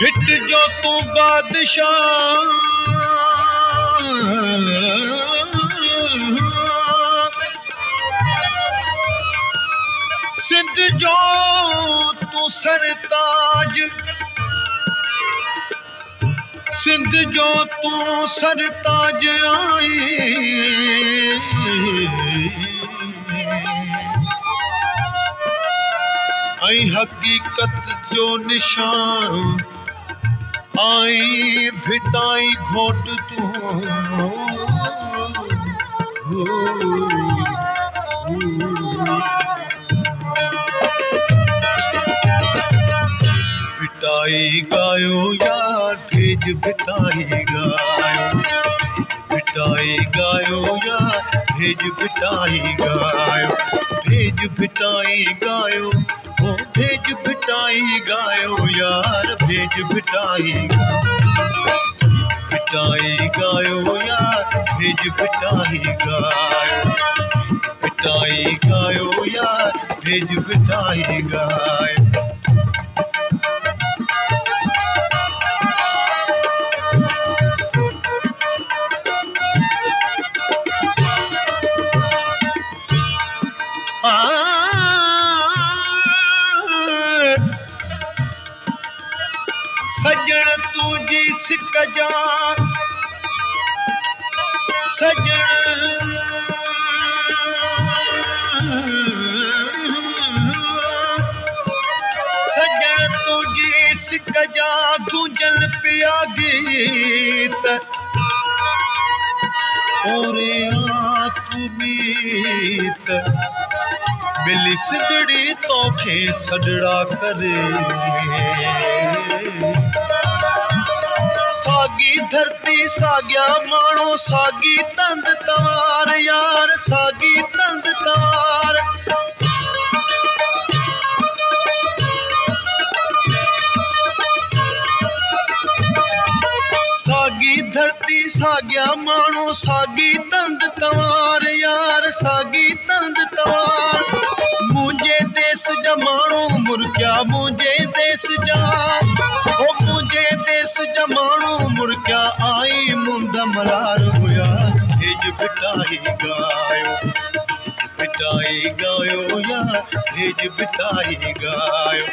hit जो तू बादशाह सिंध जो तू सरताज सिंध जो तू सरताज आई आई हकीकत जो निशान आई भिटाई घोट तू भिटाई गायो यार भेज भिटाई गायो भिटाई गायो यार भेज भिटाई गायो भेज भिटाई गायो ओ भेज भिटाई गायो यार भेज भिटाई भिटाई गायो यार भेज भिटाई गायो भिटाई गायो यार भेज भिटाई गायो सजन तुझी सिक जा सजन सजन तुझी सिक जा गूंजल पिया गीत और तू बीत मिली सिदड़ी तोखे सजड़ा करे सागी धरती साग्या मानो सागी तंद तवार यार सागी तंद तवार सागी धरती साग्या मानो सागी तंद तवार यार सागी तंद तवार मुझे देश जा मानो मुर्गिया मुझे देश जा ओ मुझे देश जा मानो मुर्गिया आई मुंड मलार हुआ भेज भिटाई गायो भिटाई गायो यार भेज भिटाई गायो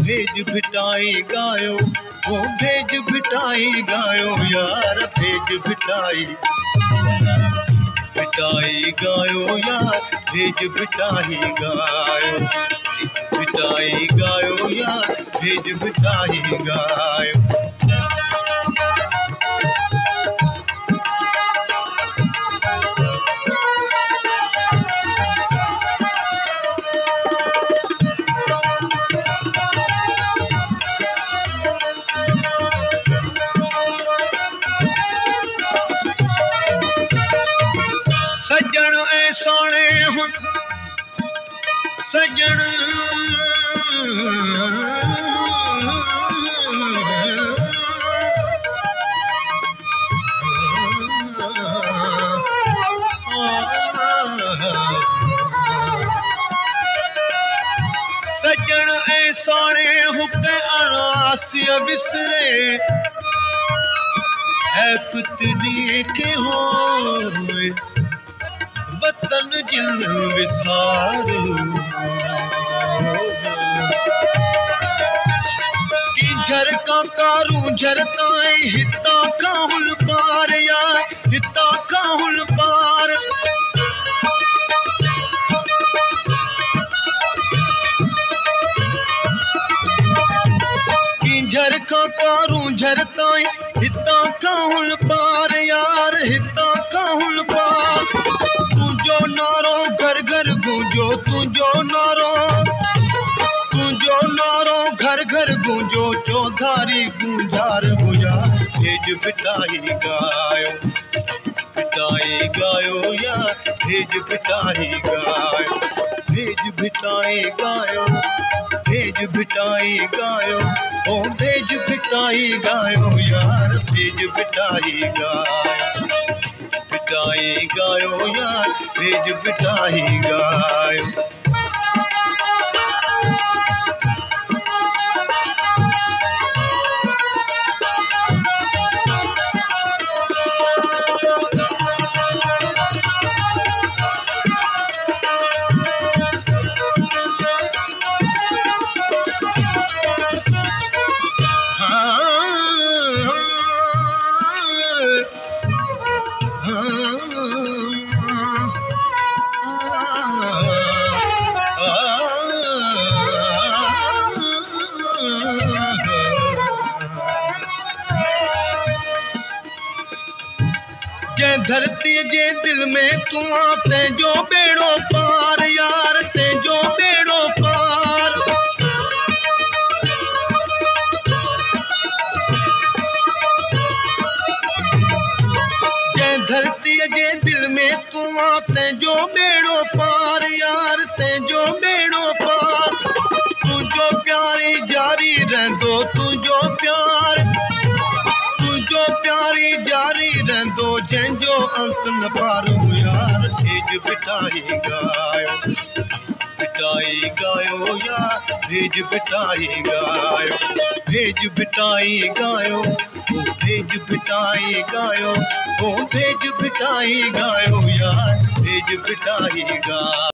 भेज भिटाई गायो ओ भेज भिटाई गायो यार भेज भिटाई भिटाई गायो यार भेज भिटाई गायो भिटाई गायो यार भेज भिटाई गायो सजन ऐ सोने हुन सजन सजन ऐ सोने हुके अनासिया बिसरे है पुतरी के होए वतन जिन विसार की झरका कारू झरताए हिता काहुल पार या हिता काहुल पार की झरका कारू झरताए हिता काहुल पार यार हिता तुझो नारो घर घर गूंजो चौधारी गूंजार बुझा भेज बिटाई गायो या भेज बिटाई गायो भेज बिटाई गायो भेज बिटाई गायो ओ भेज बिटाई गायो यार भेज बिटाई गायो यार भेज बिटाई गायो जै धरती जे दिल में तू आते जो बेड़ो पार यार ते जो बेड़ो पार जै धरती जे दिल में तू आते जो बेड़ो पार यार ते जो बेड़ो पार तुझो प्यारी जारी रहंदो तुझो प्यारी जारी रहंदो जंहिंजो अंत न पारो यार भेज बिटाई गायो यार भेज बिटाई गायो भेज बिटाई गायो ओ भेज बिटाई गायो ओ भेज बिटाई गायो यार भेज बिटाई गायो